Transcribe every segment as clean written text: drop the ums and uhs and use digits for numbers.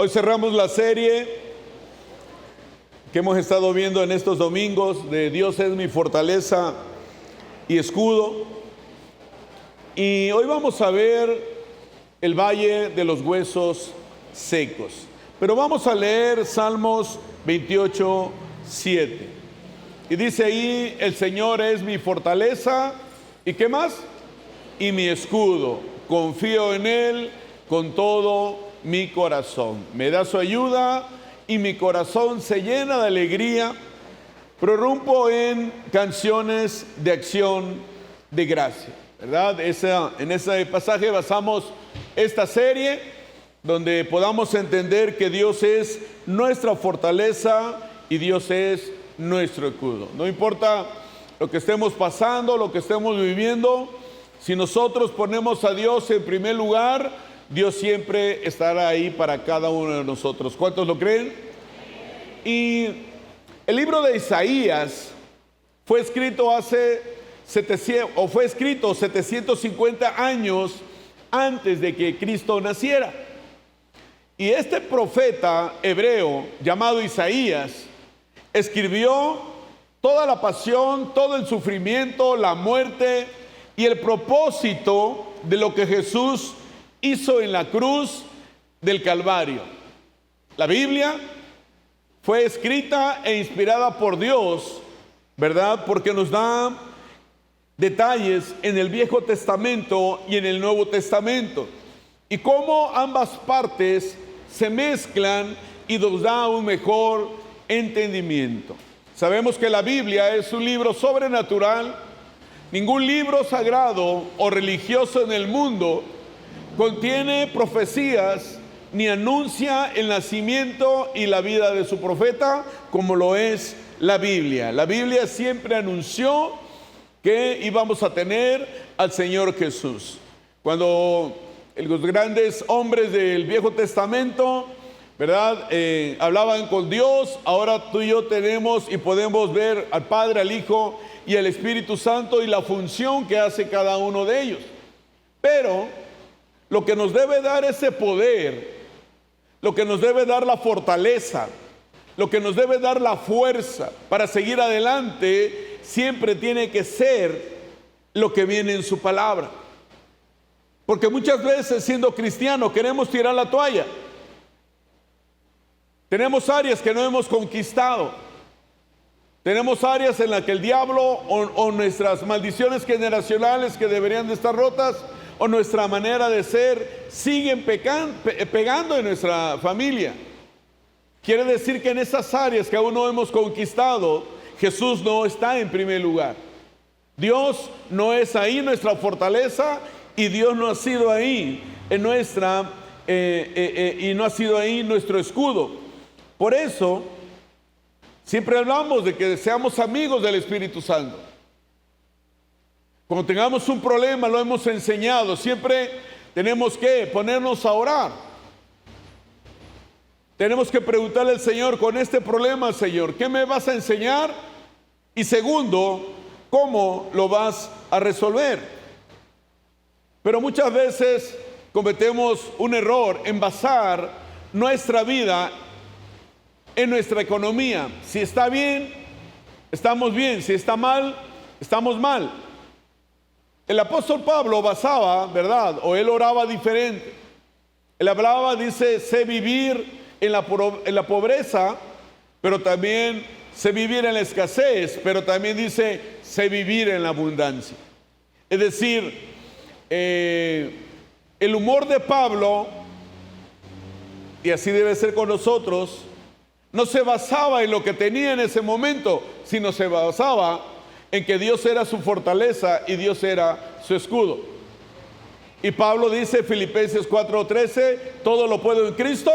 Hoy cerramos la serie que hemos estado viendo en estos domingos de Dios es mi fortaleza y escudo. Y hoy vamos a ver el valle de los huesos secos. Pero vamos a leer Salmos 28, 7. Y dice ahí, el Señor es mi fortaleza, ¿y qué más? Y mi escudo. Confío en Él con todo mi corazón. Me da su ayuda y mi corazón se llena de alegría. Prorrumpo en canciones de acción de gracia, ¿verdad? En ese pasaje basamos esta serie, donde podamos entender que Dios es nuestra fortaleza y Dios es nuestro escudo. No importa lo que estemos pasando, lo que estemos viviendo, si nosotros ponemos a Dios en primer lugar, Dios siempre estará ahí para cada uno de nosotros. ¿Cuántos lo creen? Y el libro de Isaías fue escrito 750 años antes de que Cristo naciera. Y este profeta hebreo llamado Isaías escribió toda la pasión, todo el sufrimiento, la muerte y el propósito de lo que Jesús hizo en la cruz del Calvario. La Biblia fue escrita e inspirada por Dios, ¿verdad? Porque nos da detalles en el Viejo Testamento y en el Nuevo Testamento, y cómo ambas partes se mezclan y nos da un mejor entendimiento. Sabemos que la Biblia es un libro sobrenatural. Ningún libro sagrado o religioso en el mundo contiene profecías ni anuncia el nacimiento y la vida de su profeta como lo es la Biblia. La Biblia siempre anunció que íbamos a tener al Señor Jesús. Cuando los grandes hombres del Viejo Testamento, ¿verdad? Hablaban con Dios, ahora tú y yo tenemos y podemos ver al Padre, al Hijo y al Espíritu Santo y la función que hace cada uno de ellos. Pero lo que nos debe dar ese poder, lo que nos debe dar la fortaleza, lo que nos debe dar la fuerza para seguir adelante, siempre tiene que ser lo que viene en su palabra. Porque muchas veces, siendo cristianos, queremos tirar la toalla. Tenemos áreas que no hemos conquistado. Tenemos áreas en las que el diablo o nuestras maldiciones generacionales que deberían de estar rotas, o nuestra manera de ser, siguen pegando en nuestra familia. Quiere decir que en esas áreas que aún no hemos conquistado, Jesús no está en primer lugar. Dios no es ahí nuestra fortaleza, y Dios no ha sido ahí en y no ha sido ahí nuestro escudo. Por eso siempre hablamos de que seamos amigos del Espíritu Santo. Cuando tengamos un problema, lo hemos enseñado, siempre tenemos que ponernos a orar. Tenemos que preguntarle al Señor, con este problema, Señor, ¿qué me vas a enseñar? Y segundo, ¿cómo lo vas a resolver? Pero muchas veces cometemos un error en basar nuestra vida en nuestra economía. Si está bien, estamos bien. Si está mal, estamos mal. El apóstol Pablo basaba, ¿verdad? O él oraba diferente. Él hablaba, dice, sé vivir en la pobreza, pero también sé vivir en la escasez, pero también dice, sé vivir en la abundancia. Es decir, el humor de Pablo, y así debe ser con nosotros, no se basaba en lo que tenía en ese momento, sino se basaba en que Dios era su fortaleza y Dios era su escudo. Y Pablo dice, Filipenses 4:13, todo lo puedo en Cristo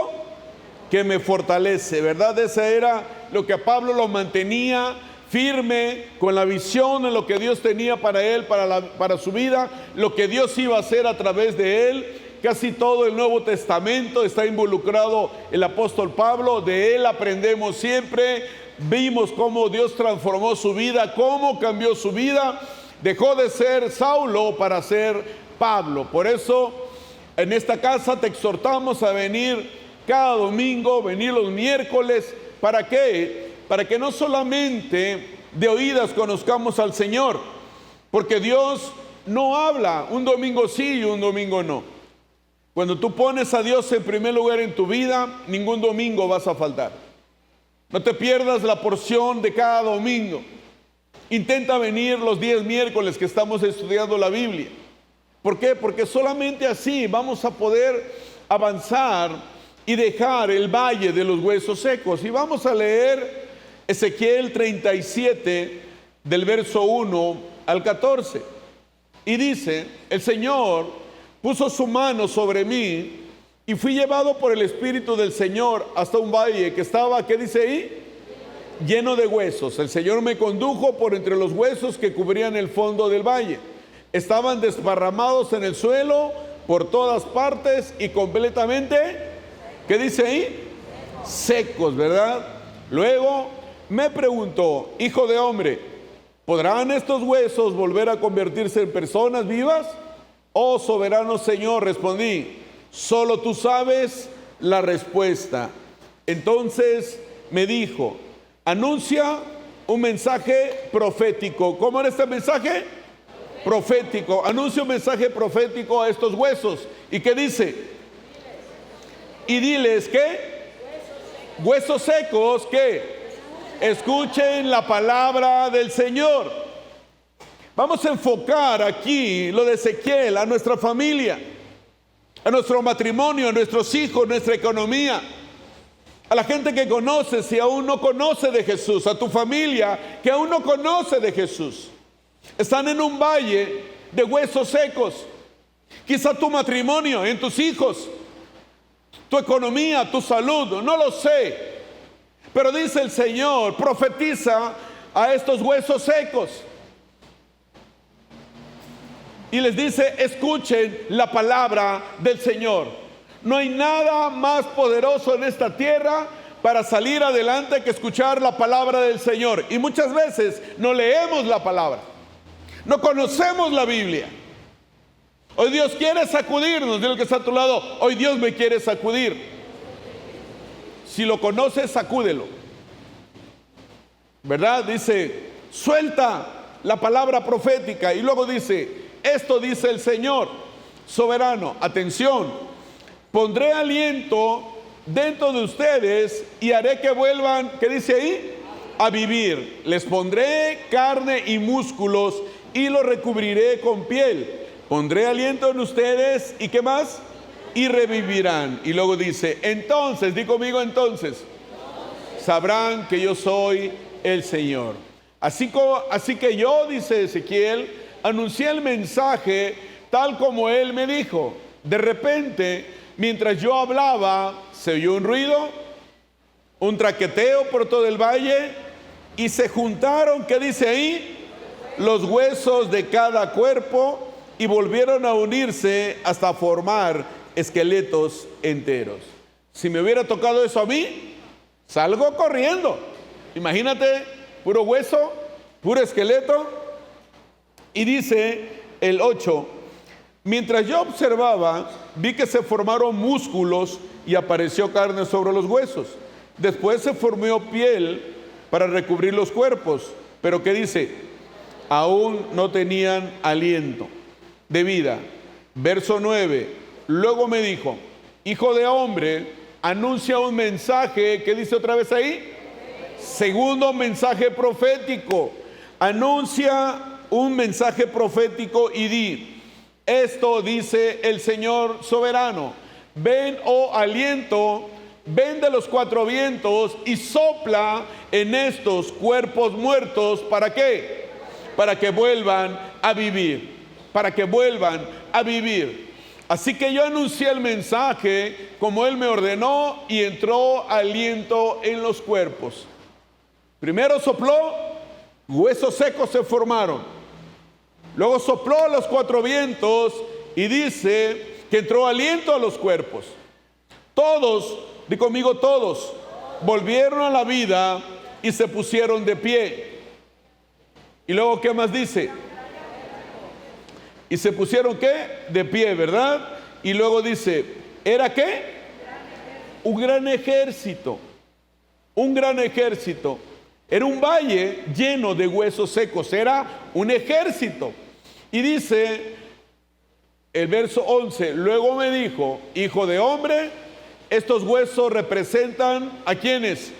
que me fortalece, ¿verdad? Ese era lo que a Pablo lo mantenía firme, con la visión de lo que Dios tenía para él, para su vida, lo que Dios iba a hacer a través de él. Casi todo el Nuevo Testamento está involucrado el apóstol Pablo, de él aprendemos siempre. Vimos cómo Dios transformó su vida, cómo cambió su vida, dejó de ser Saulo para ser Pablo. Por eso en esta casa te exhortamos a venir cada domingo, venir los miércoles. ¿Para qué? Para que no solamente de oídas conozcamos al Señor, porque Dios no habla un domingo sí y un domingo no. Cuando tú pones a Dios en primer lugar en tu vida, ningún domingo vas a faltar. No te pierdas la porción de cada domingo. Intenta venir los 10 miércoles que estamos estudiando la Biblia. ¿Por qué? Porque solamente así vamos a poder avanzar y dejar el valle de los huesos secos. Y vamos a leer Ezequiel 37 del verso 1 al 14. Y dice: el Señor puso su mano sobre mí y fui llevado por el Espíritu del Señor hasta un valle que estaba, ¿qué dice ahí? Lleno de huesos. El Señor me condujo por entre los huesos que cubrían el fondo del valle. Estaban desparramados en el suelo por todas partes y completamente, ¿qué dice ahí? Secos, ¿verdad? Luego me preguntó: hijo de hombre, ¿podrán estos huesos volver a convertirse en personas vivas? Oh soberano Señor, respondí, solo tú sabes la respuesta. Entonces me dijo: anuncia un mensaje profético. ¿Cómo era este mensaje? Profético. Anuncia un mensaje profético a estos huesos. ¿Y qué dice? Y diles, ¿qué? Huesos secos, ¿qué? Escuchen la palabra del Señor. Vamos a enfocar aquí lo de Ezequiel a nuestra familia, a nuestro matrimonio, a nuestros hijos, nuestra economía, a la gente que conoce, si aún no conoce de Jesús, a tu familia que aún no conoce de Jesús. Están en un valle de huesos secos. Quizá tu matrimonio, en tus hijos, tu economía, tu salud, no lo sé. Pero dice el Señor, profetiza a estos huesos secos. Y les dice: escuchen la palabra del Señor. No hay nada más poderoso en esta tierra para salir adelante que escuchar la palabra del Señor. Y muchas veces no leemos la palabra, no conocemos la Biblia. Hoy Dios quiere sacudirnos. Dile al que está a tu lado: hoy Dios me quiere sacudir. Si lo conoces, sacúdelo, ¿verdad? Dice: suelta la palabra profética. Y luego dice: esto dice el Señor soberano. Atención: pondré aliento dentro de ustedes y haré que vuelvan, ¿qué dice ahí? A vivir. Les pondré carne y músculos y los recubriré con piel. Pondré aliento en ustedes y ¿qué más? Y revivirán. Y luego dice: entonces, di conmigo, entonces sabrán que yo soy el Señor. Así que yo, dice Ezequiel, anuncié el mensaje tal como él me dijo. De repente, mientras yo hablaba, se oyó un ruido, un traqueteo por todo el valle, y se juntaron, ¿qué dice ahí? Los huesos de cada cuerpo, y volvieron a unirse hasta formar esqueletos enteros. Si me hubiera tocado eso a mí, salgo corriendo. Imagínate, puro hueso, puro esqueleto. Y dice el 8: mientras yo observaba, vi que se formaron músculos y apareció carne sobre los huesos. Después se formó piel para recubrir los cuerpos. Pero ¿qué dice? Aún no tenían aliento de vida. Verso 9: luego me dijo: hijo de hombre, anuncia un mensaje. ¿Qué dice otra vez ahí? Segundo mensaje profético. Anuncia un mensaje profético y di: esto dice el Señor soberano. Ven, oh aliento, ven de los cuatro vientos y sopla en estos cuerpos muertos. ¿Para qué? Para que vuelvan a vivir. Para que vuelvan a vivir. Así que yo anuncié el mensaje como Él me ordenó y entró aliento en los cuerpos. Primero sopló, huesos secos se formaron. Luego sopló a los cuatro vientos y dice que entró aliento a los cuerpos. Todos, di conmigo todos, volvieron a la vida y se pusieron de pie. Y luego, ¿qué más dice? Y se pusieron, ¿qué? De pie, ¿verdad? Y luego dice, ¿era qué? un gran ejército, un gran ejército. Era un valle lleno de huesos secos, era un ejército. Y dice el verso 11, luego me dijo, hijo de hombre, estos huesos representan ¿a quiénes?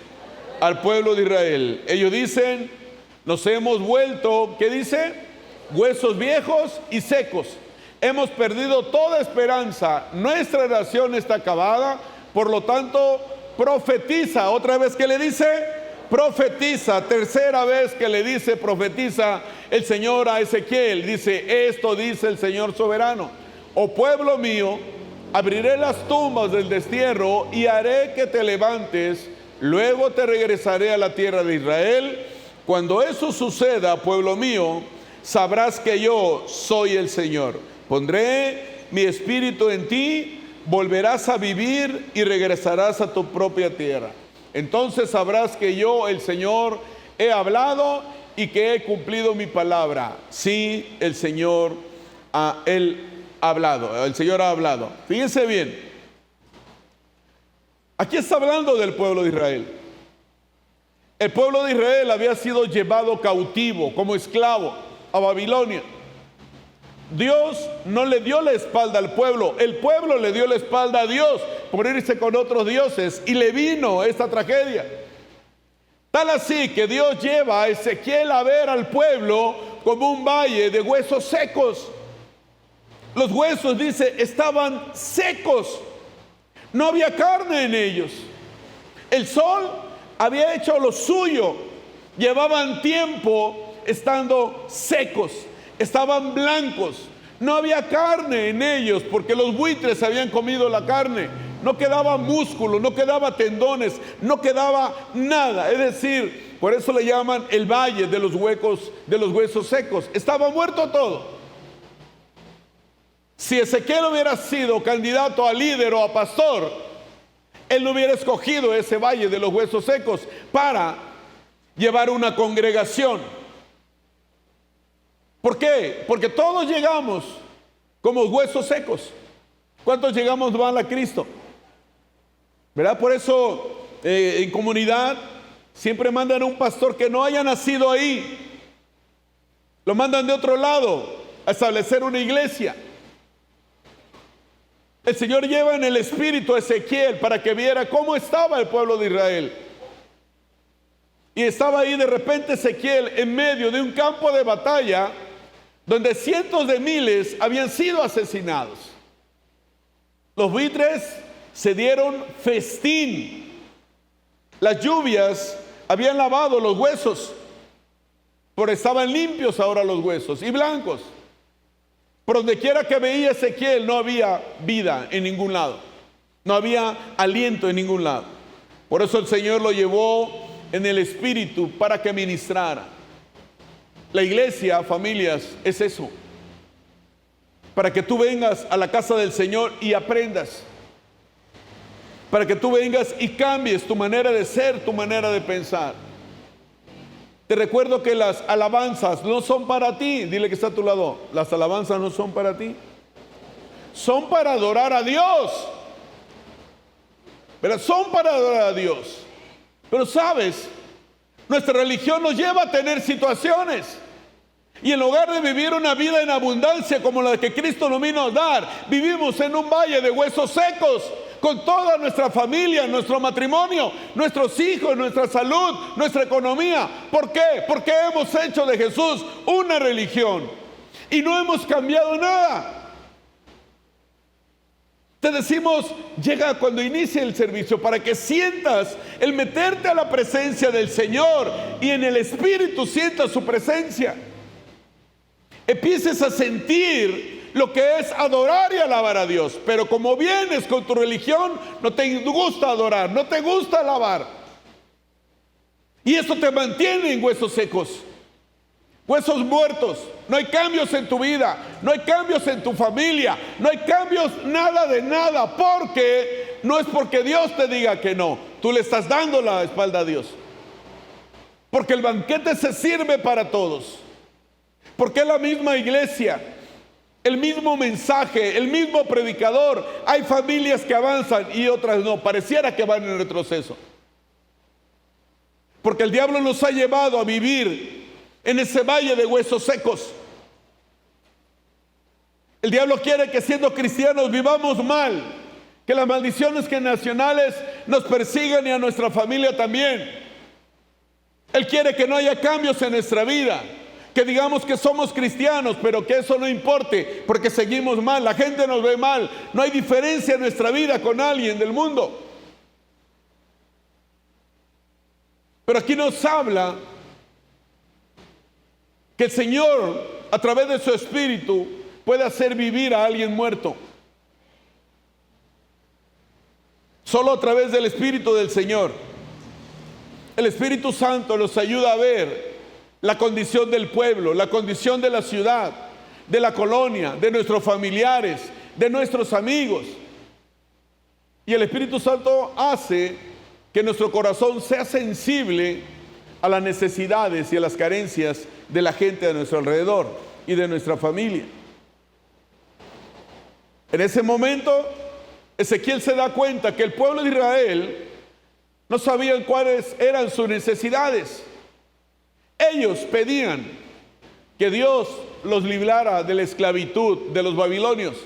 Al pueblo de Israel. Ellos dicen, nos hemos vuelto, ¿qué dice? Huesos viejos y secos. Hemos perdido toda esperanza, nuestra nación está acabada, por lo tanto, profetiza. Otra vez que le dice, profetiza. Tercera vez que le dice, profetiza el Señor a Ezequiel. Dice, esto dice el Señor soberano. Oh pueblo mío, abriré las tumbas del destierro y haré que te levantes. Luego te regresaré a la tierra de Israel. Cuando eso suceda, pueblo mío, sabrás que yo soy el Señor. Pondré mi espíritu en ti, volverás a vivir y regresarás a tu propia tierra. Entonces sabrás que yo, el Señor, he hablado y que he cumplido mi palabra. Sí, el Señor ha hablado. Fíjense bien. Aquí está hablando del pueblo de Israel. El pueblo de Israel había sido llevado cautivo como esclavo a Babilonia. Dios no le dio la espalda al pueblo, el pueblo le dio la espalda a Dios por irse con otros dioses y le vino esta tragedia. Tal así que Dios lleva a Ezequiel a ver al pueblo como un valle de huesos secos. Los huesos, dice, estaban secos, no había carne en ellos. El sol había hecho lo suyo, llevaban tiempo estando secos. Estaban blancos, no había carne en ellos porque los buitres habían comido la carne, no quedaba músculo, no quedaba tendones, no quedaba nada. Es decir, por eso le llaman el valle de los huesos secos. Estaba muerto todo. Si Ezequiel hubiera sido candidato a líder o a pastor, él no hubiera escogido ese valle de los huesos secos para llevar una congregación. ¿Por qué? Porque todos llegamos como huesos secos. ¿Cuántos llegamos van a Cristo? ¿Verdad? Por eso en comunidad siempre mandan a un pastor que no haya nacido ahí. Lo mandan de otro lado a establecer una iglesia. El Señor lleva en el espíritu a Ezequiel para que viera cómo estaba el pueblo de Israel. Y estaba ahí de repente Ezequiel en medio de un campo de batalla donde cientos de miles habían sido asesinados. Los buitres se dieron festín. Las lluvias habían lavado los huesos, pero estaban limpios ahora los huesos y blancos. Por donde quiera que veía Ezequiel no había vida en ningún lado, no había aliento en ningún lado. Por eso el Señor lo llevó en el espíritu para que ministrara. La iglesia, familias, es eso. Para que tú vengas a la casa del Señor y aprendas. Para que tú vengas y cambies tu manera de ser, tu manera de pensar. Te recuerdo que las alabanzas no son para ti. Dile que está a tu lado. Las alabanzas no son para ti. Son para adorar a Dios. Pero son para adorar a Dios. Pero sabes, nuestra religión nos lleva a tener situaciones. Y en lugar de vivir una vida en abundancia como la que Cristo nos vino a dar, vivimos en un valle de huesos secos, con toda nuestra familia, nuestro matrimonio, nuestros hijos, nuestra salud, nuestra economía. ¿Por qué? Porque hemos hecho de Jesús una religión y no hemos cambiado nada. Te decimos, llega cuando inicie el servicio para que sientas el meterte a la presencia del Señor y en el Espíritu sientas su presencia. Empieces a sentir lo que es adorar y alabar a Dios. Pero como vienes con tu religión, no te gusta adorar, no te gusta alabar. Y eso te mantiene en huesos secos, huesos muertos. No hay cambios en tu vida, no hay cambios en tu familia, no hay cambios nada de nada, porque no es porque Dios te diga que no, tú le estás dando la espalda a Dios. Porque el banquete se sirve para todos. Porque es la misma iglesia, el mismo mensaje, el mismo predicador. Hay familias que avanzan y otras no, pareciera que van en retroceso. Porque el diablo nos ha llevado a vivir en ese valle de huesos secos. El diablo quiere que siendo cristianos vivamos mal, que las maldiciones generacionales nos persigan y a nuestra familia también. Él quiere que no haya cambios en nuestra vida, que digamos que somos cristianos, pero que eso no importe, porque seguimos mal, la gente nos ve mal, no hay diferencia en nuestra vida con alguien del mundo. Pero aquí nos habla que el Señor, a través de su Espíritu, puede hacer vivir a alguien muerto. Solo a través del Espíritu del Señor. El Espíritu Santo nos ayuda a ver la condición del pueblo, la condición de la ciudad, de la colonia, de nuestros familiares, de nuestros amigos. Y el Espíritu Santo hace que nuestro corazón sea sensible a las necesidades y a las carencias de la gente a nuestro alrededor y de nuestra familia. En ese momento, Ezequiel se da cuenta que el pueblo de Israel no sabían cuáles eran sus necesidades. Ellos pedían que Dios los librara de la esclavitud de los babilonios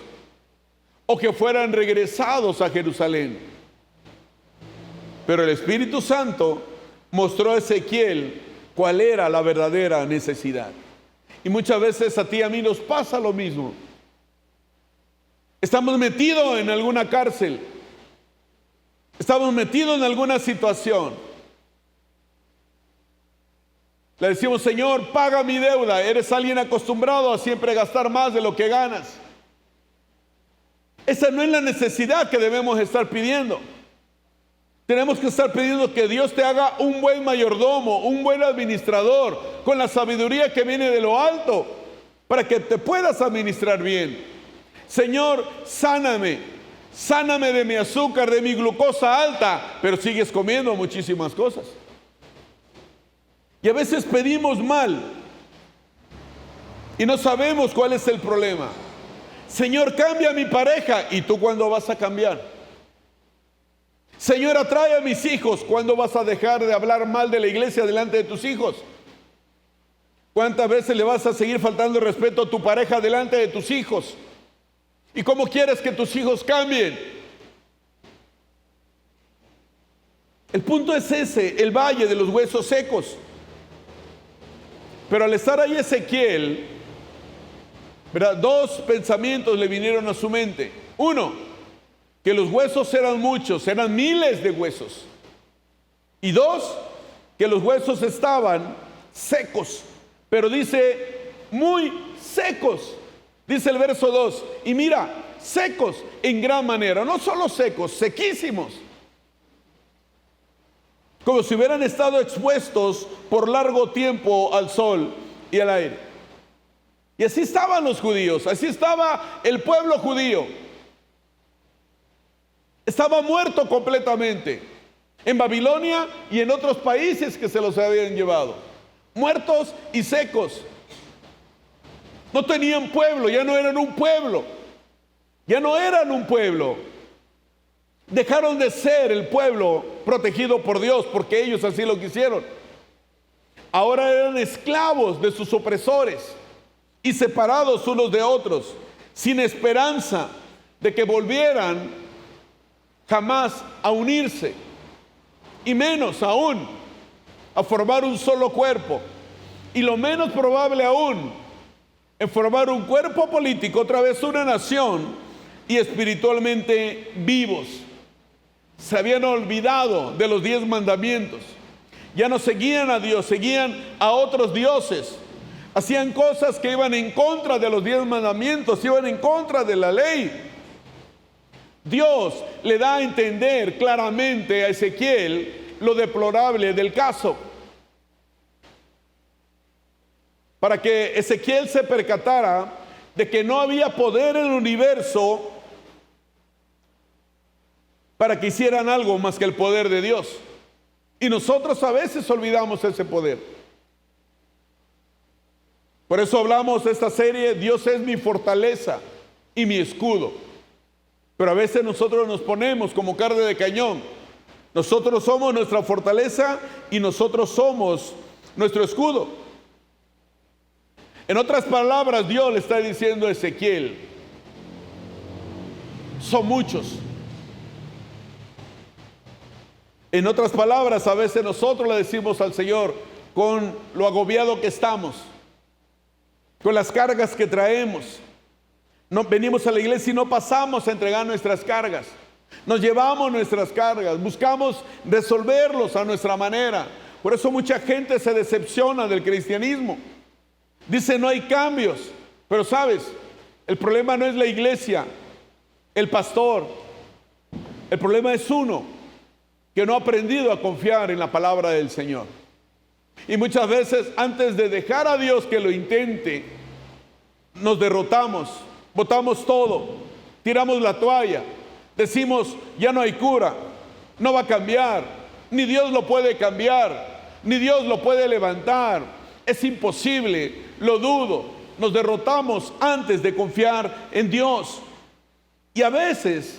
o que fueran regresados a Jerusalén. Pero el Espíritu Santo mostró a Ezequiel cuál era la verdadera necesidad. Y muchas veces a ti y a mí nos pasa lo mismo. Estamos metidos en alguna cárcel. Estamos metidos en alguna situación. Le decimos: Señor, paga mi deuda. Eres alguien acostumbrado a siempre gastar más de lo que ganas. Esa no es la necesidad que debemos estar pidiendo. Tenemos que estar pidiendo que Dios te haga un buen mayordomo, un buen administrador, con la sabiduría que viene de lo alto, para que te puedas administrar bien. Señor, sáname de mi azúcar, de mi glucosa alta, pero sigues comiendo muchísimas cosas. Y a veces pedimos mal y no sabemos cuál es el problema. Señor, cambia a mi pareja. ¿Y tú cuándo vas a cambiar? Señor, atrae a mis hijos. ¿Cuándo vas a dejar de hablar mal de la iglesia delante de tus hijos? ¿Cuántas veces le vas a seguir faltando el respeto a tu pareja delante de tus hijos? ¿Y cómo quieres que tus hijos cambien? El punto es ese, el valle de los huesos secos. Pero al estar ahí Ezequiel, ¿verdad?, dos pensamientos le vinieron a su mente. Uno, que los huesos eran muchos, eran miles de huesos. Y dos, que los huesos estaban secos. Pero dice, muy secos. Dice el verso 2, y mira, secos en gran manera, no solo secos, sequísimos. Como si hubieran estado expuestos por largo tiempo al sol y al aire. Y así estaban los judíos, así estaba el pueblo judío. Estaba muerto completamente, en Babilonia y en otros países que se los habían llevado. Muertos y secos. No tenían pueblo, ya no eran un pueblo. Ya no eran un pueblo. Dejaron de ser el pueblo protegido por Dios porque ellos así lo quisieron. Ahora eran esclavos de sus opresores y separados unos de otros, sin esperanza de que volvieran jamás a unirse, y menos aún a formar un solo cuerpo, y lo menos probable aún en formar un cuerpo político, otra vez una nación, y espiritualmente vivos. Se habían olvidado de los 10 mandamientos. Ya no seguían a Dios, seguían a otros dioses. Hacían cosas que iban en contra de los 10 mandamientos, iban en contra de la ley. Dios le da a entender claramente a Ezequiel lo deplorable del caso, para que Ezequiel se percatara de que no había poder en el universo para que hicieran algo más que el poder de Dios. Y nosotros a veces olvidamos ese poder. Por eso hablamos de esta serie, Dios es mi fortaleza y mi escudo. Pero a veces nosotros nos ponemos como carne de cañón. Nosotros somos nuestra fortaleza y nosotros somos nuestro escudo. En otras palabras, Dios le está diciendo a Ezequiel, son muchos. En otras palabras, a veces nosotros le decimos al Señor, con lo agobiado que estamos, con las cargas que traemos, no, venimos a la iglesia y no pasamos a entregar nuestras cargas. Nos llevamos nuestras cargas, buscamos resolverlos a nuestra manera. Por eso mucha gente se decepciona del cristianismo. Dice, no hay cambios. Pero sabes, el problema no es la iglesia, el pastor. El problema es uno que no ha aprendido a confiar en la palabra del Señor. Y muchas veces, antes de dejar a Dios que lo intente, nos derrotamos, botamos todo, tiramos la toalla, decimos, ya no hay cura, no va a cambiar, ni Dios lo puede cambiar, ni Dios lo puede levantar, es imposible, lo dudo. Nos derrotamos antes de confiar en Dios. Y a veces,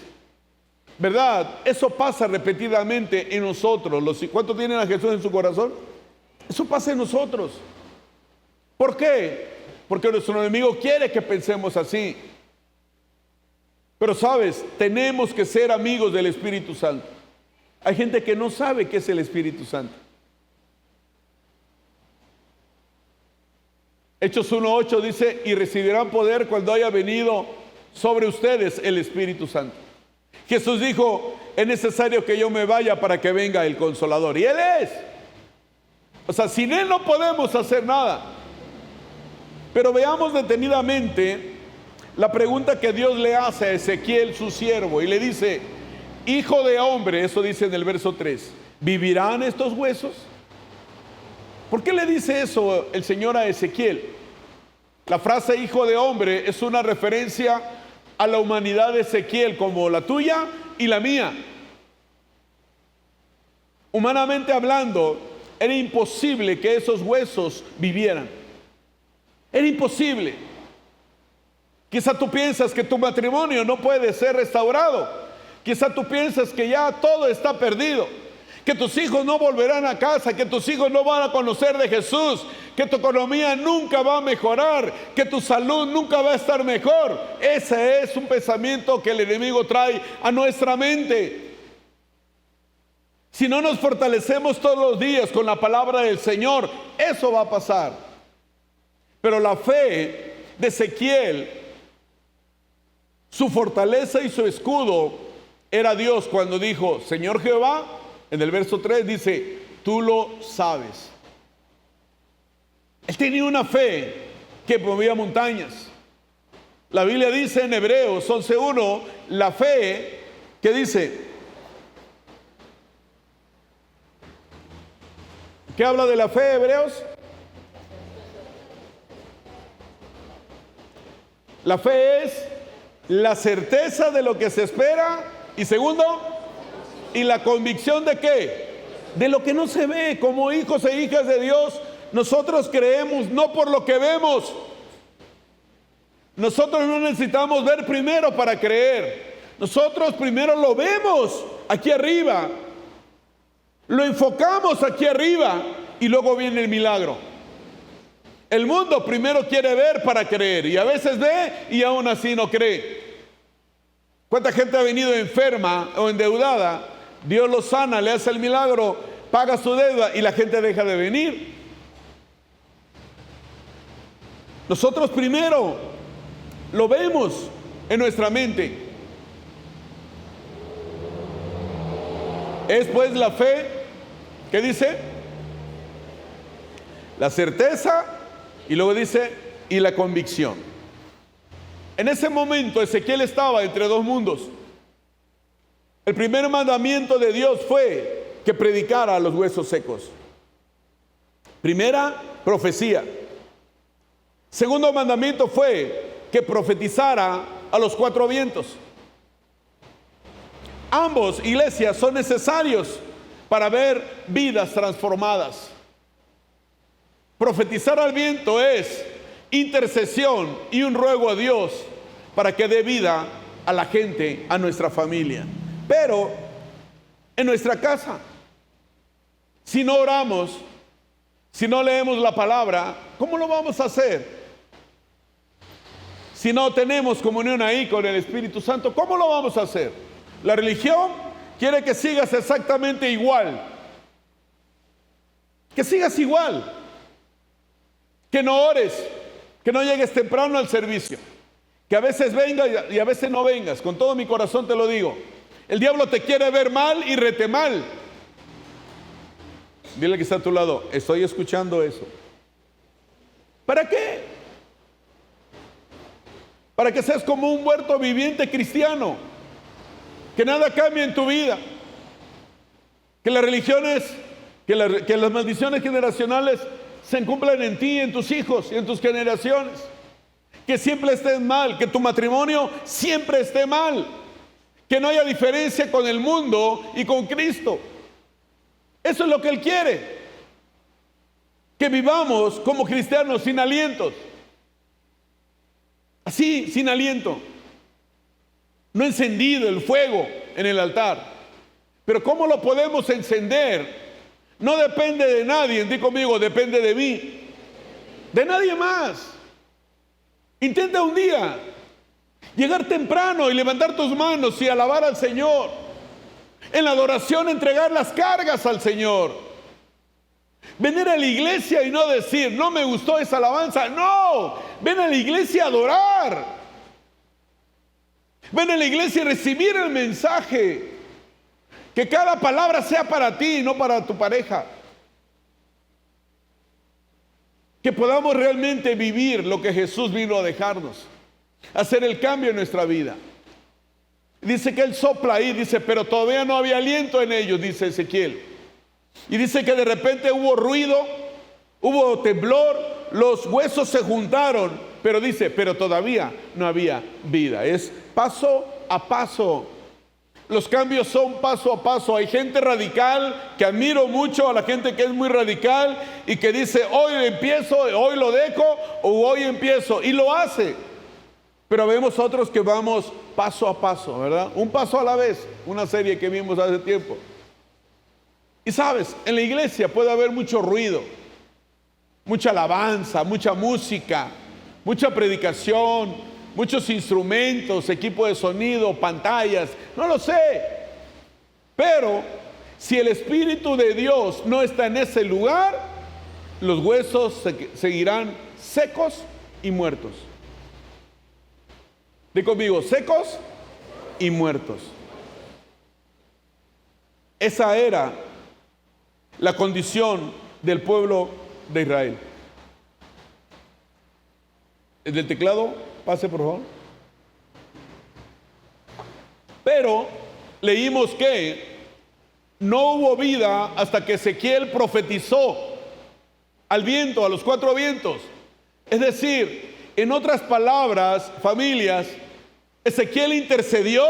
¿verdad? Eso pasa repetidamente en nosotros. ¿Cuántos tienen a Jesús en su corazón? Eso pasa en nosotros. ¿Por qué? Porque nuestro enemigo quiere que pensemos así. Pero sabes, tenemos que ser amigos del Espíritu Santo. Hay gente que no sabe qué es el Espíritu Santo. Hechos 1:8 dice, y recibirán poder cuando haya venido sobre ustedes el Espíritu Santo. Jesús dijo, es necesario que yo me vaya para que venga el Consolador. Y Él es. O sea, sin Él no podemos hacer nada. Pero veamos detenidamente la pregunta que Dios le hace a Ezequiel, su siervo, y le dice, hijo de hombre, eso dice en el verso 3, ¿vivirán estos huesos? ¿Por qué le dice eso el Señor a Ezequiel? La frase hijo de hombre es una referencia a la humanidad de Ezequiel, como la tuya y la mía. Humanamente hablando, era imposible que esos huesos vivieran. Era imposible. Quizá tú piensas que tu matrimonio no puede ser restaurado. Quizá tú piensas que ya todo está perdido, que tus hijos no volverán a casa, que tus hijos no van a conocer de Jesús, que tu economía nunca va a mejorar, que tu salud nunca va a estar mejor. Ese es un pensamiento que el enemigo trae a nuestra mente. Si no nos fortalecemos todos los días con la palabra del Señor, eso va a pasar. Pero la fe de Ezequiel, su fortaleza y su escudo era Dios cuando dijo, Señor Jehová, en el verso 3 dice, tú lo sabes. Él tenía una fe que movía montañas. La Biblia dice en Hebreos 11:1, la fe, ¿qué dice? ¿Qué habla de la fe, Hebreos? La fe es la certeza de lo que se espera. Y segundo, ¿y la convicción de qué? De lo que no se ve. Como hijos e hijas de Dios, nosotros creemos no por lo que vemos. Nosotros no necesitamos ver primero para creer. Nosotros primero lo vemos aquí arriba, lo enfocamos aquí arriba y luego viene el milagro. El mundo primero quiere ver para creer y a veces ve y aún así no cree. ¿Cuánta gente ha venido enferma o endeudada? Dios lo sana, le hace el milagro, paga su deuda y la gente deja de venir. Nosotros primero lo vemos en nuestra mente. Es pues la fe, ¿qué dice? La certeza y luego dice, y la convicción. En ese momento Ezequiel estaba entre dos mundos. El primer mandamiento de Dios fue que predicara a los huesos secos. Primera, profecía. Segundo mandamiento fue que profetizara a los cuatro vientos. Ambos, iglesias, son necesarios para ver vidas transformadas. Profetizar al viento es intercesión y un ruego a Dios para que dé vida a la gente, a nuestra familia. Pero en nuestra casa, si no oramos, si no leemos la palabra, ¿cómo lo vamos a hacer? Si no tenemos comunión ahí con el Espíritu Santo, ¿cómo lo vamos a hacer? La religión quiere que sigas exactamente igual. Que sigas igual. Que no ores, que no llegues temprano al servicio, que a veces vengas y a veces no vengas. Con todo mi corazón te lo digo. El diablo te quiere ver mal y rete mal. Dile que está a tu lado, estoy escuchando eso. ¿Para qué? Para que seas como un muerto viviente cristiano, que nada cambie en tu vida, que las religiones, que las maldiciones generacionales se cumplan en ti, en tus hijos y en tus generaciones, que siempre estés mal, que tu matrimonio siempre esté mal, que no haya diferencia con el mundo y con Cristo. Eso es lo que Él quiere, que vivamos como cristianos sin alientos, así, sin aliento, no encendido el fuego en el altar. Pero ¿cómo lo podemos encender? No depende de nadie, di conmigo, depende de mí, de nadie más. Intenta un día llegar temprano y levantar tus manos y alabar al Señor. En la adoración entregar las cargas al Señor. Venir a la iglesia y no decir, no me gustó esa alabanza. No, ven a la iglesia a adorar. Ven a la iglesia y recibir el mensaje. Que cada palabra sea para ti, no para tu pareja. Que podamos realmente vivir lo que Jesús vino a dejarnos. Hacer el cambio en nuestra vida. Dice que Él sopla ahí, dice, pero todavía no había aliento en ellos, dice Ezequiel. Y dice que de repente hubo ruido, hubo temblor, los huesos se juntaron, pero dice, pero todavía no había vida. Es paso a paso. Los cambios son paso a paso. Hay gente radical, que admiro mucho a la gente que es muy radical y que dice, hoy empiezo, hoy lo dejo, o hoy empiezo, y lo hace. Pero vemos otros que vamos paso a paso, ¿verdad? Un paso a la vez, una serie que vimos hace tiempo. Y sabes, en la iglesia puede haber mucho ruido, mucha alabanza, mucha música, mucha predicación, muchos instrumentos, equipo de sonido, pantallas, no lo sé. Pero si el Espíritu de Dios no está en ese lugar, los huesos seguirán secos y muertos. Di conmigo, secos y muertos. Esa era la condición del pueblo de Israel. ¿El del teclado? Pase, por favor. Pero leímos que no hubo vida hasta que Ezequiel profetizó al viento, a los cuatro vientos. Es decir, en otras palabras, familias, Ezequiel intercedió,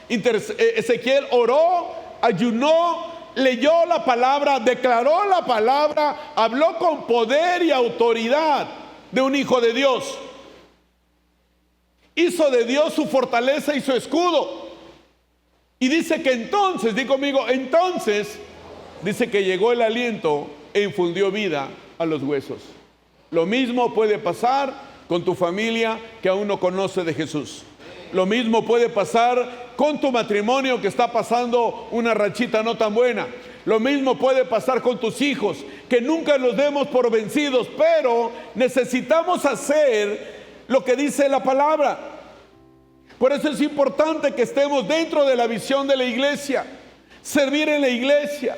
Ezequiel oró, ayunó, leyó la palabra, declaró la palabra, habló con poder y autoridad de un hijo de Dios. Hizo de Dios su fortaleza y su escudo. Y dice que entonces, di conmigo, entonces, dice que llegó el aliento e infundió vida a los huesos. Lo mismo puede pasar con tu familia que aún no conoce de Jesús. Lo mismo puede pasar con tu matrimonio que está pasando una rachita no tan buena. Lo mismo puede pasar con tus hijos, que nunca los demos por vencidos, pero necesitamos hacer lo que dice la palabra. Por eso es importante que estemos dentro de la visión de la iglesia, servir en la iglesia,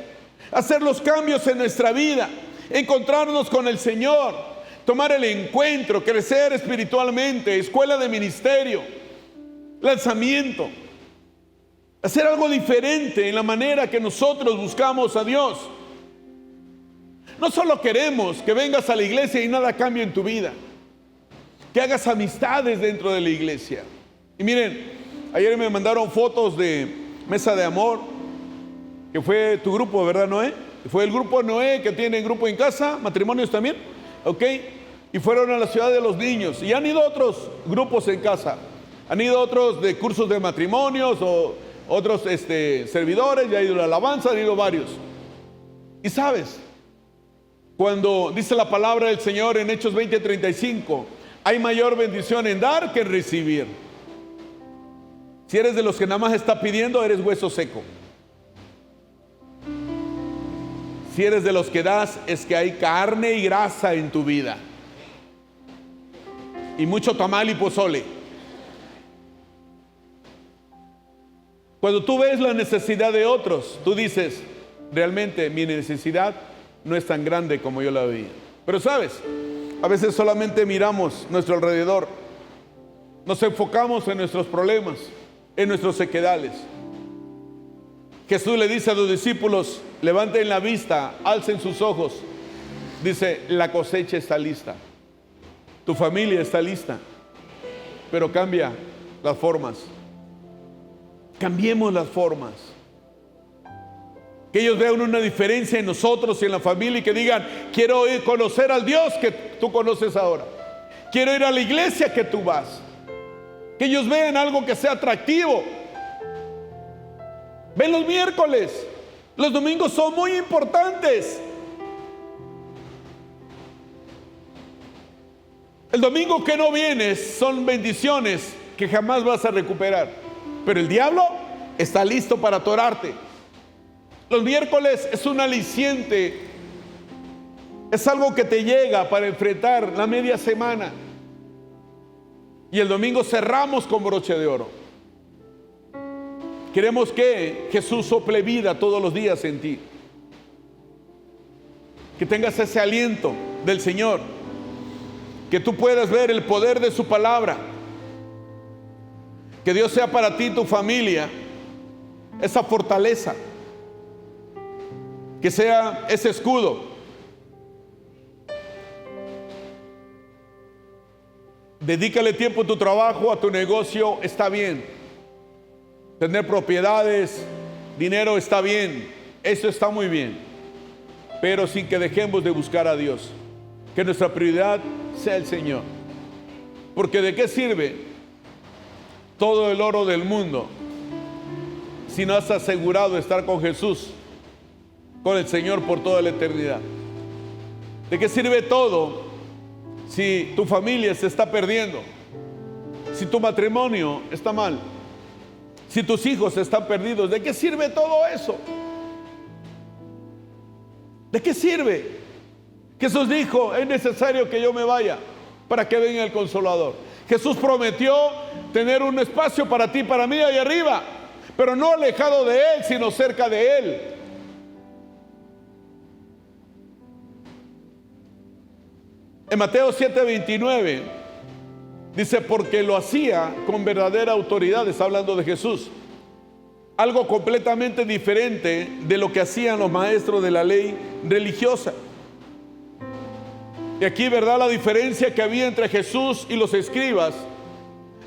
hacer los cambios en nuestra vida, encontrarnos con el Señor, tomar el encuentro, crecer espiritualmente, escuela de ministerio, lanzamiento, hacer algo diferente en la manera que nosotros buscamos a Dios. No solo queremos que vengas a la iglesia y nada cambie en tu vida, que hagas amistades dentro de la iglesia. Y miren, ayer me mandaron fotos de Mesa de Amor, que fue tu grupo, ¿verdad, Noé? Fue el grupo Noé, que tiene grupo en casa, matrimonios también, ¿ok? y fueron a la ciudad de los niños. Y han ido otros grupos en casa. Han ido otros de cursos de matrimonios o otros servidores, ya ha ido la alabanza, han ido varios. Y sabes, cuando dice la palabra del Señor en Hechos 20:35, hay mayor bendición en dar que en recibir. Si eres de los que nada más está pidiendo, eres hueso seco. Si eres de los que das, es que hay carne y grasa en tu vida. Y mucho tamal y pozole. Cuando tú ves la necesidad de otros, tú dices, realmente mi necesidad no es tan grande como yo la veía. Pero sabes, a veces solamente miramos nuestro alrededor, nos enfocamos en nuestros problemas, en nuestros sequedales. Jesús le dice a los discípulos, levanten la vista, alcen sus ojos. Dice, la cosecha está lista, tu familia está lista, pero cambia las formas. Cambiemos las formas. Que ellos vean una diferencia en nosotros y en la familia y que digan, quiero ir a conocer al Dios que tú conoces ahora. Quiero ir a la iglesia que tú vas. Que ellos vean algo que sea atractivo. Ven los miércoles. Los domingos son muy importantes. El domingo que no vienes son bendiciones que jamás vas a recuperar. Pero el diablo está listo para atorarte. Los miércoles es un aliciente, es algo que te llega para enfrentar la media semana. Y el domingo cerramos con broche de oro. Queremos que Jesús sople vida todos los días en ti. Que tengas ese aliento del Señor. Que tú puedas ver el poder de su palabra. Que Dios sea para ti y tu familia esa fortaleza. Que sea ese escudo. Dedícale tiempo a tu trabajo, a tu negocio, está bien. Tener propiedades, dinero está bien. Eso está muy bien. Pero sin que dejemos de buscar a Dios. Que nuestra prioridad sea el Señor. Porque ¿de qué sirve todo el oro del mundo si no has asegurado estar con Jesús, con el Señor por toda la eternidad? ¿De qué sirve todo si tu familia se está perdiendo? Si tu matrimonio está mal, si tus hijos están perdidos, ¿de qué sirve todo eso? ¿De qué sirve? Jesús dijo, es necesario que yo me vaya para que venga el Consolador. Jesús prometió tener un espacio para ti, para mí ahí arriba, pero no alejado de Él, sino cerca de Él. En Mateo 7:29 dice, porque lo hacía con verdadera autoridad, está hablando de Jesús. Algo completamente diferente de lo que hacían los maestros de la ley religiosa. Y aquí, ¿verdad? La diferencia que había entre Jesús y los escribas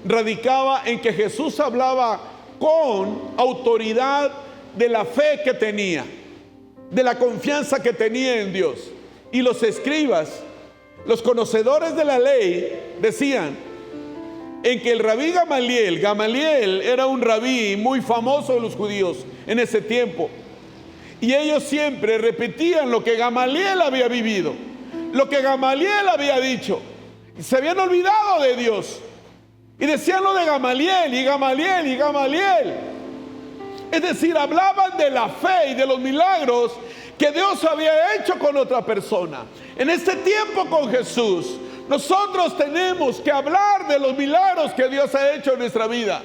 radicaba en que Jesús hablaba con autoridad de la fe que tenía, de la confianza que tenía en Dios. Y los escribas, los conocedores de la ley, decían en que el rabí Gamaliel era un rabí muy famoso de los judíos en ese tiempo. Y ellos siempre repetían lo que Gamaliel había vivido, lo que Gamaliel había dicho. Y se habían olvidado de Dios. Y decían lo de Gamaliel y Gamaliel y Gamaliel. Es decir, hablaban de la fe y de los milagros que Dios había hecho con otra persona. En este tiempo con Jesús, nosotros tenemos que hablar de los milagros que Dios ha hecho en nuestra vida.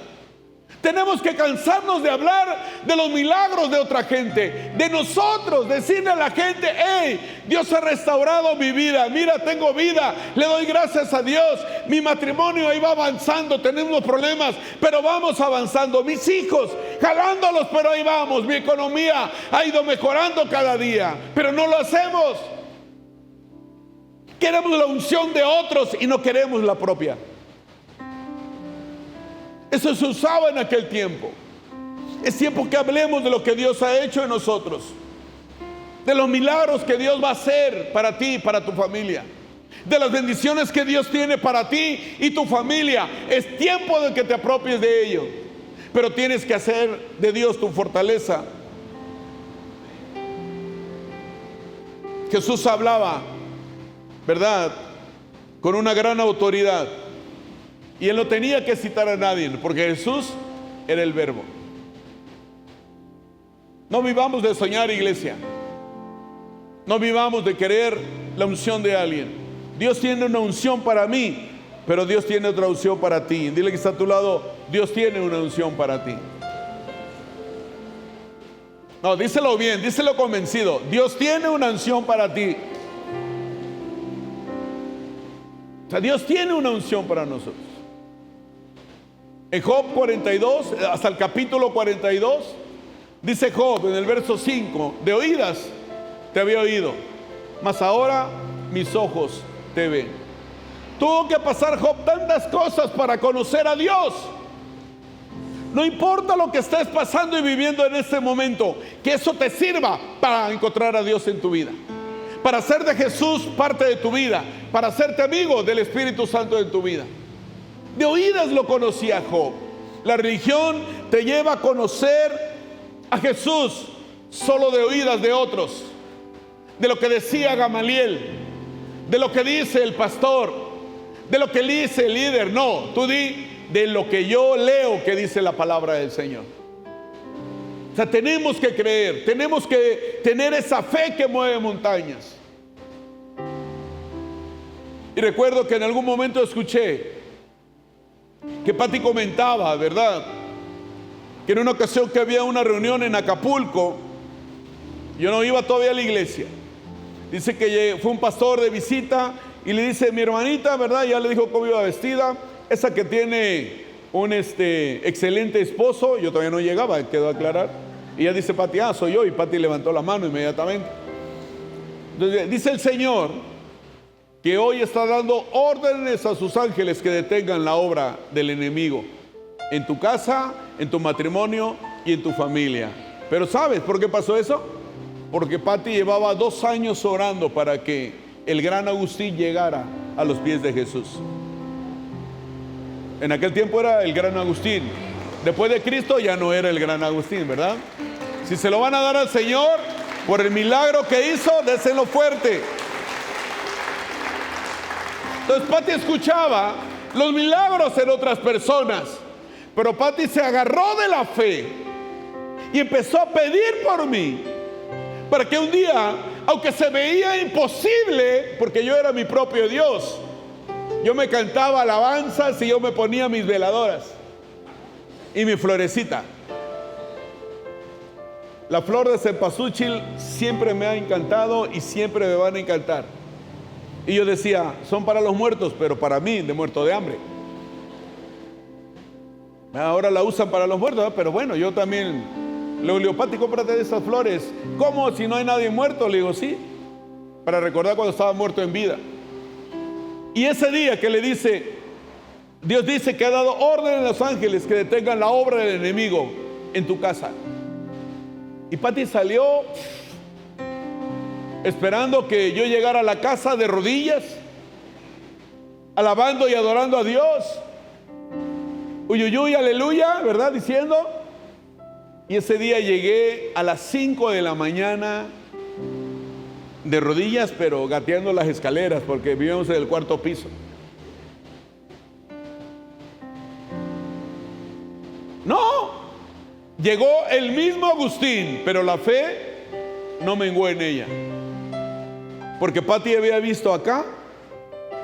Tenemos que cansarnos de hablar de los milagros de otra gente, de nosotros, decirle a la gente, hey, Dios ha restaurado mi vida, mira, tengo vida, le doy gracias a Dios, mi matrimonio ahí va avanzando, tenemos problemas, pero vamos avanzando, mis hijos, jalándolos, pero ahí vamos, mi economía ha ido mejorando cada día, pero no lo hacemos. Queremos la unción de otros y no queremos la propia. Eso se usaba en aquel tiempo. Es tiempo que hablemos de lo que Dios ha hecho en nosotros, de los milagros que Dios va a hacer para ti y para tu familia, de las bendiciones que Dios tiene para ti y tu familia. Es tiempo de que te apropies de ello, pero tienes que hacer de Dios tu fortaleza. Jesús hablaba, ¿verdad?, con una gran autoridad, y Él no tenía que citar a nadie, porque Jesús era el Verbo. No vivamos de soñar, iglesia. No vivamos de querer la unción de alguien. Dios tiene una unción para mí, pero Dios tiene otra unción para ti. Dile que está a tu lado: Dios tiene una unción para ti. No, díselo bien, díselo convencido: Dios tiene una unción para ti. O sea, Dios tiene una unción para nosotros. En Job 42, hasta el capítulo 42, dice Job en el verso 5: de oídas te había oído, mas ahora mis ojos te ven. Tuvo que pasar Job tantas cosas para conocer a Dios. No importa lo que estés pasando y viviendo en este momento, que eso te sirva para encontrar a Dios en tu vida, para hacer de Jesús parte de tu vida, para hacerte amigo del Espíritu Santo en tu vida. De oídas lo conocía Job. La religión te lleva a conocer a Jesús solo de oídas de otros, de lo que decía Gamaliel, de lo que dice el pastor, de lo que dice el líder. No, tú di de lo que yo leo que dice la palabra del Señor. O sea, tenemos que creer, tenemos que tener esa fe que mueve montañas. Y recuerdo que en algún momento escuché que Pati comentaba, ¿verdad?, que en una ocasión que había una reunión en Acapulco, yo no iba todavía a la iglesia. Dice que fue un pastor de visita y le dice: mi hermanita, ¿verdad?, ya le dijo cómo iba vestida, esa que tiene un excelente esposo. Yo todavía no llegaba, quedó aclarar. Y ella dice: Pati, soy yo. Y Pati levantó la mano inmediatamente. Entonces dice el Señor que hoy está dando órdenes a sus ángeles que detengan la obra del enemigo en tu casa, en tu matrimonio y en tu familia. Pero ¿sabes por qué pasó eso? Porque Pati llevaba 2 años orando para que el gran Agustín llegara a los pies de Jesús. En aquel tiempo era el gran Agustín. Después de Cristo ya no era el gran Agustín, ¿verdad? Si se lo van a dar al Señor por el milagro que hizo, déselo fuerte. Entonces Pati escuchaba los milagros en otras personas, pero Pati se agarró de la fe y empezó a pedir por mí, para que un día, aunque se veía imposible, porque yo era mi propio Dios, yo me cantaba alabanzas y yo me ponía mis veladoras y mi florecita. La flor de cempasúchil siempre me ha encantado y siempre me van a encantar. Y yo decía: son para los muertos, pero para mí, de muerto de hambre. Ahora la usan para los muertos, ¿eh? Pero bueno, yo también le digo: Pati, cómprate de esas flores. ¿Cómo? Si no hay nadie muerto. Le digo: sí, para recordar cuando estaba muerto en vida. Y ese día que le dice, Dios dice que ha dado orden a los ángeles que detengan la obra del enemigo en tu casa. Y Pati salió esperando que yo llegara a la casa de rodillas, alabando y adorando a Dios. Uyuyuy, aleluya, ¿verdad? Diciendo. Y ese día llegué a las 5 de la mañana de rodillas, pero gateando las escaleras, porque vivíamos en el 4º piso. No, llegó el mismo Agustín, pero la fe no menguó en ella, porque Pati había visto acá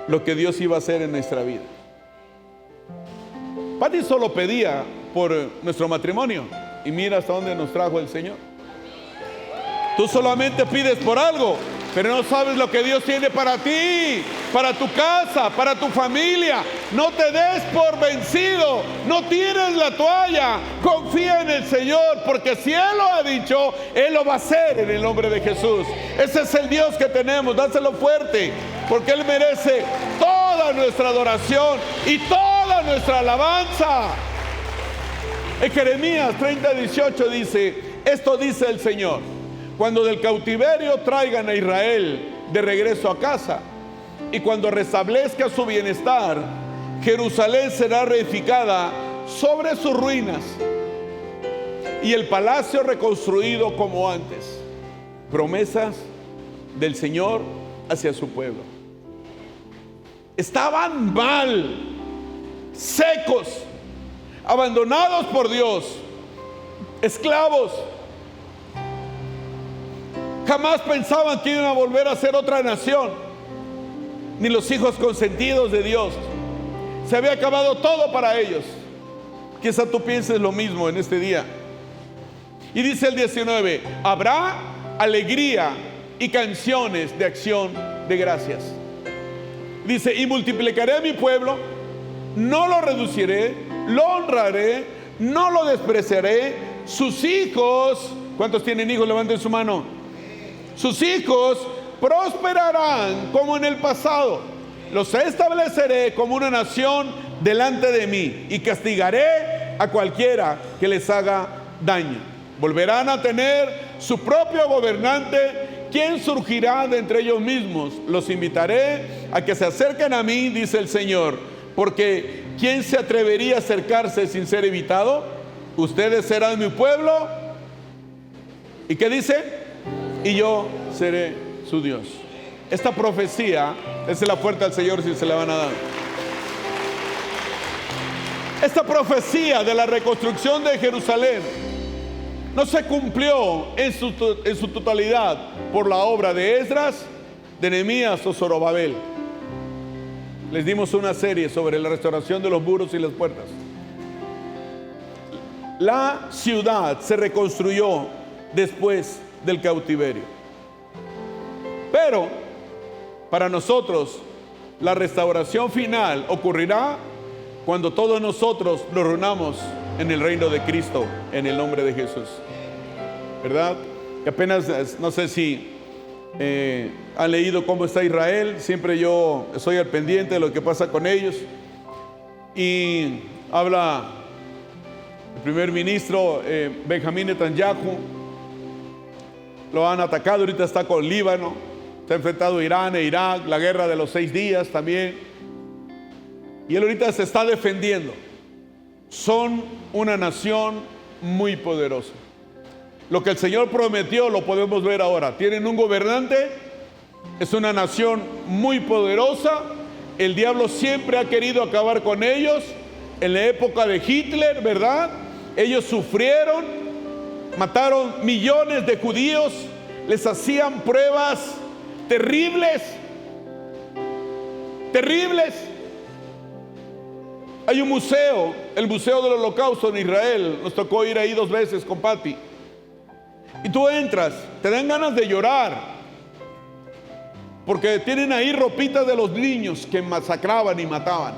lo que Dios iba a hacer en nuestra vida. Pati solo pedía por nuestro matrimonio, y mira hasta dónde nos trajo el Señor. Tú solamente pides por algo, pero no sabes lo que Dios tiene para ti, para tu casa, para tu familia. No te des por vencido, no tires la toalla, confía en el Señor, porque si Él lo ha dicho, Él lo va a hacer en el nombre de Jesús. Ese es el Dios que tenemos, dáselo fuerte, porque Él merece toda nuestra adoración y toda nuestra alabanza. En Jeremías 30:18 dice: esto dice el Señor: cuando del cautiverio traigan a Israel de regreso a casa, y cuando restablezca su bienestar, Jerusalén será reedificada sobre sus ruinas y el palacio reconstruido como antes. Promesas del Señor hacia su pueblo. Estaban mal, secos, abandonados por Dios, esclavos. Jamás pensaban que iban a volver a ser otra nación, ni los hijos consentidos de Dios. Se había acabado todo para ellos. Quizá tú pienses lo mismo en este día. Y dice el 19: habrá alegría y canciones de acción de gracias. Dice: y multiplicaré a mi pueblo, no lo reduciré, lo honraré, no lo despreciaré. Sus hijos, ¿cuántos tienen hijos? Levanten su mano. Sus hijos prosperarán como en el pasado. Los estableceré como una nación delante de mí y castigaré a cualquiera que les haga daño. Volverán a tener su propio gobernante, quien surgirá de entre ellos mismos. Los invitaré a que se acerquen a mí, dice el Señor, porque ¿quién se atrevería a acercarse sin ser invitado? Ustedes serán mi pueblo. ¿Y qué dice? Y yo seré su Dios. Esta profecía, dése la fuerte al Señor si se la van a dar. Esta profecía de la reconstrucción de Jerusalén no se cumplió en su totalidad por la obra de Esdras, de Nehemías o Zorobabel. Les dimos una serie sobre la restauración de los muros y las puertas. La ciudad se reconstruyó después del cautiverio. Pero para nosotros la restauración final ocurrirá cuando todos nosotros nos reunamos en el reino de Cristo, en el nombre de Jesús. ¿Verdad? Que apenas, no sé si han leído cómo está Israel. Siempre yo estoy al pendiente de lo que pasa con ellos. Y habla el primer ministro Benjamín Netanyahu. Lo han atacado, ahorita está con Líbano. Se ha enfrentado a Irán e Irak, la guerra de los 6 días también. Y él ahorita se está defendiendo. Son una nación muy poderosa. Lo que el Señor prometió lo podemos ver ahora. Tienen un gobernante, es una nación muy poderosa. El diablo siempre ha querido acabar con ellos. En la época de Hitler, ¿verdad? Ellos sufrieron, mataron millones de judíos, les hacían pruebas terribles, terribles. Hay un museo, el Museo del Holocausto en Israel. Nos tocó ir ahí 2 veces con Patti. Y tú entras, te dan ganas de llorar, porque tienen ahí ropitas de los niños que masacraban y mataban.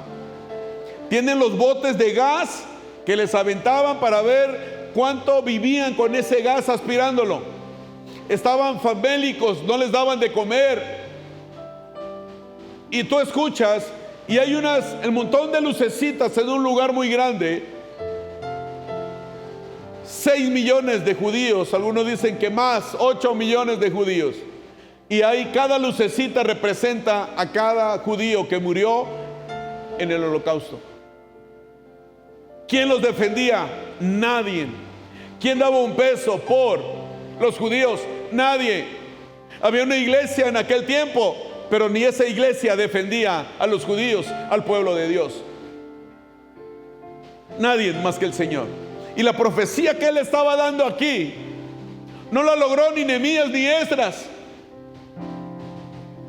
Tienen los botes de gas que les aventaban para ver cuánto vivían con ese gas aspirándolo. Estaban famélicos, no les daban de comer. Y tú escuchas, y hay el montón de lucecitas en un lugar muy grande. 6 millones de judíos, algunos dicen que más, 8 millones de judíos. Y ahí cada lucecita representa a cada judío que murió en el holocausto. ¿Quién los defendía? Nadie. ¿Quién daba un peso por los judíos? Nadie. Había una iglesia en aquel tiempo, pero ni esa iglesia defendía a los judíos, al pueblo de Dios. Nadie más que el Señor. Y la profecía que él estaba dando aquí no la logró ni Nehemías ni Esdras.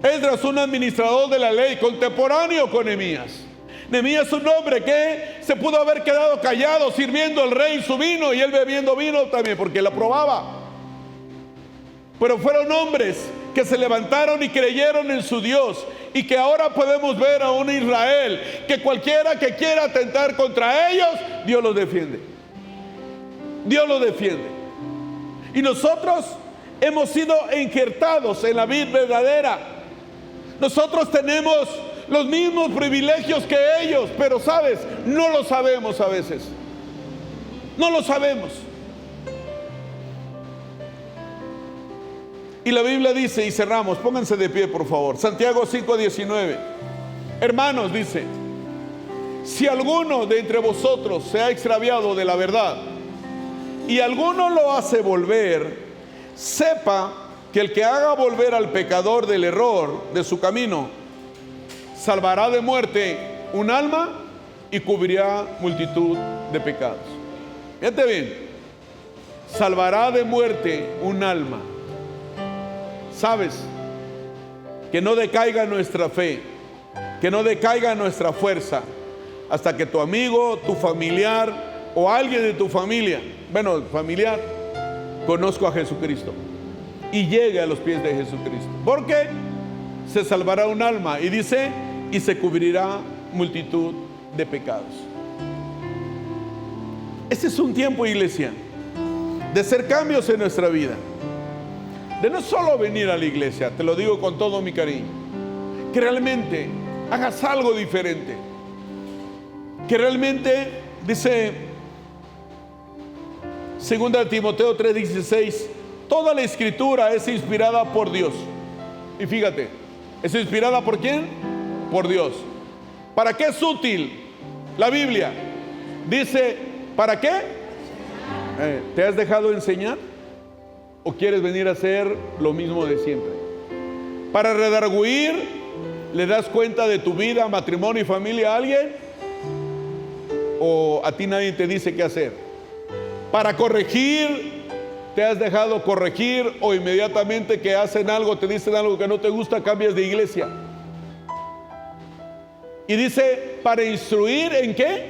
Esdras, un administrador de la ley contemporáneo con Nehemías. Nehemías, un hombre que se pudo haber quedado callado sirviendo al rey su vino y él bebiendo vino también porque la probaba. Pero fueron hombres que se levantaron y creyeron en su Dios, y que ahora podemos ver a un Israel que cualquiera que quiera atentar contra ellos, Dios los defiende. Dios los defiende. Y nosotros hemos sido injertados en la vid verdadera. Nosotros tenemos los mismos privilegios que ellos, pero sabes, no lo sabemos a veces. No lo sabemos. Y la Biblia dice, y cerramos, pónganse de pie por favor, Santiago 5:19. Hermanos, dice, si alguno de entre vosotros se ha extraviado de la verdad y alguno lo hace volver, sepa que el que haga volver al pecador del error de su camino, salvará de muerte un alma y cubrirá multitud de pecados. Fíjate bien, salvará de muerte un alma. ¿Sabes? Que no decaiga nuestra fe, que no decaiga nuestra fuerza, hasta que tu amigo, tu familiar o alguien de tu familia, bueno, familiar, conozca a Jesucristo y llegue a los pies de Jesucristo. Porque se salvará un alma, y dice, y se cubrirá multitud de pecados. Este es un tiempo, iglesia, de hacer cambios en nuestra vida, de no solo venir a la iglesia, te lo digo con todo mi cariño, que realmente hagas algo diferente, que realmente, dice 2 Timoteo 3:16, toda la escritura es inspirada por Dios. Y fíjate, ¿es inspirada por quién? Por Dios. ¿Para qué es útil la Biblia? Dice, ¿para qué? ¿Te has dejado enseñar? ¿O quieres venir a hacer lo mismo de siempre? Para redarguir, ¿le das cuenta de tu vida, matrimonio y familia a alguien? ¿O a ti nadie te dice qué hacer? Para corregir, ¿te has dejado corregir? ¿O inmediatamente que hacen algo, te dicen algo que no te gusta, cambias de iglesia? Y dice, para instruir, ¿en qué?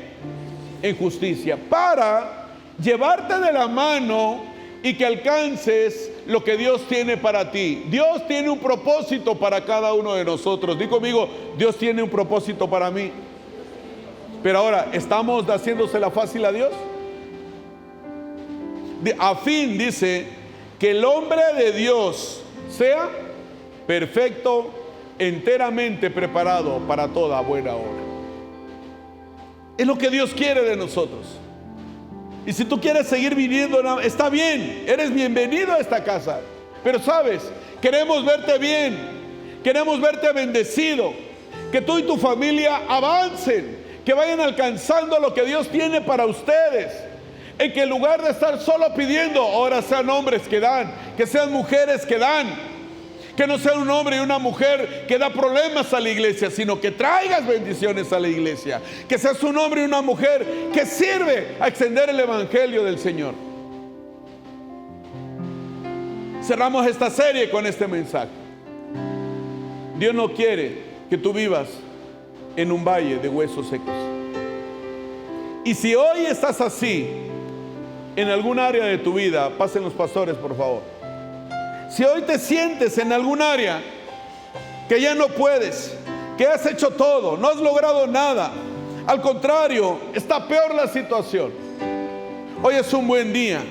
En justicia, para llevarte de la mano y que alcances lo que Dios tiene para ti. Dios tiene un propósito para cada uno de nosotros. Di conmigo, Dios tiene un propósito para mí. Pero ahora, ¿estamos haciéndosela fácil a Dios? A fin, dice, que el hombre de Dios sea perfecto, enteramente preparado para toda buena obra. Es lo que Dios quiere de nosotros. Y si tú quieres seguir viviendo, está bien, eres bienvenido a esta casa. Pero sabes, queremos verte bien, queremos verte bendecido, que tú y tu familia avancen, que vayan alcanzando lo que Dios tiene para ustedes. En que en lugar de estar solo pidiendo, ahora sean hombres que dan, que sean mujeres que dan, que no sea un hombre y una mujer que da problemas a la iglesia, sino que traigas bendiciones a la iglesia. Que seas un hombre y una mujer que sirve a extender el evangelio del Señor. Cerramos esta serie con este mensaje. Dios no quiere que tú vivas en un valle de huesos secos. Y si hoy estás así, en algún área de tu vida, pasen los pastores por favor. Si hoy te sientes en algún área que ya no puedes, que has hecho todo, no has logrado nada, al contrario, está peor la situación, hoy es un buen día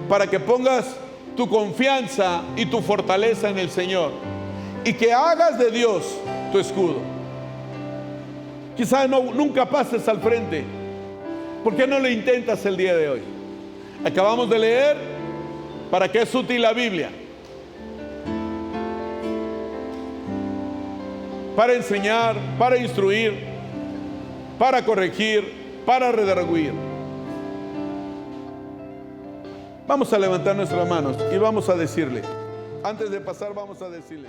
para que pongas tu confianza y tu fortaleza en el Señor y que hagas de Dios tu escudo. Quizás nunca pases al frente. ¿Por qué no lo intentas el día de hoy? Acabamos de leer para qué es útil la Biblia. Para enseñar, para instruir, para corregir, para redarguir. Vamos a levantar nuestras manos y vamos a decirle, antes de pasar vamos a decirle: